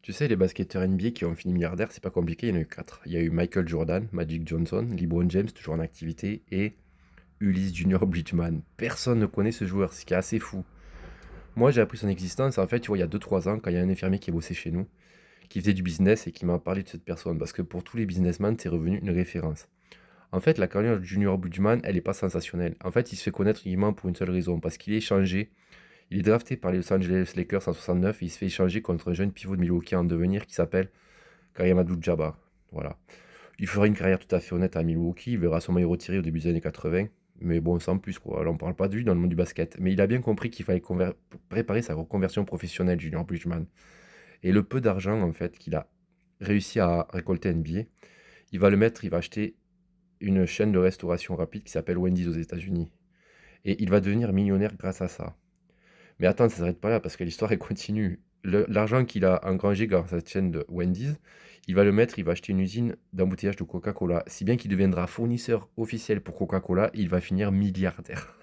Tu sais, les basketteurs NBA qui ont fini milliardaires, c'est pas compliqué, il y en a eu 4. Il y a eu Michael Jordan, Magic Johnson, LeBron James, toujours en activité, et Ulysse Junior Bridgman. Personne ne connaît ce joueur, ce qui est assez fou. Moi, j'ai appris son existence, en fait, tu vois, il y a 2 3 ans, quand il y a un infirmier qui bossait chez nous, qui faisait du business et qui m'a parlé de cette personne, parce que pour tous les businessmen, c'est revenu une référence. En fait, la carrière de Junior Bridgman, elle est pas sensationnelle. En fait, il se fait connaître uniquement pour une seule raison, parce qu'il est échangé. Il est drafté par les Los Angeles Lakers en 69 et il se fait échanger contre un jeune pivot de Milwaukee en devenir qui s'appelle Kareem Abdul-Jabbar. Voilà. Il fera une carrière tout à fait honnête à Milwaukee, il verra son maillot retiré au début des années 80, mais bon, sans plus quoi. Alors, on parle pas de lui dans le monde du basket. Mais il a bien compris qu'il fallait préparer sa reconversion professionnelle, Junior Bridgman. Et le peu d'argent en fait qu'il a réussi à récolter NBA, il va acheter une chaîne de restauration rapide qui s'appelle Wendy's aux États-Unis. Et il va devenir millionnaire grâce à ça. Mais attends, ça s'arrête pas là parce que l'histoire elle continue. L'argent qu'il a engrangé grâce à cette chaîne de Wendy's, il va acheter une usine d'embouteillage de Coca-Cola, si bien qu'il deviendra fournisseur officiel pour Coca-Cola et il va finir milliardaire.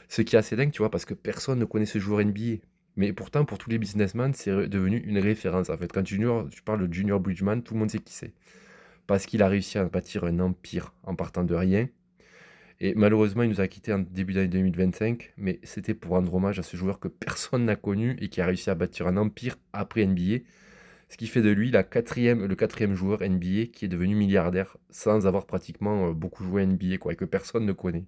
Ce qui est assez dingue, tu vois, parce que personne ne connaît ce joueur NBA. Mais pourtant, pour tous les businessmen, c'est devenu une référence. En fait, quand tu parles de Junior Bridgman, tout le monde sait qui c'est. Parce qu'il a réussi à bâtir un empire en partant de rien. Et malheureusement, il nous a quittés en début d'année 2025, mais c'était pour rendre hommage à ce joueur que personne n'a connu et qui a réussi à bâtir un empire après NBA, ce qui fait de lui le quatrième joueur NBA qui est devenu milliardaire sans avoir pratiquement beaucoup joué à NBA, quoi, et que personne ne connaît.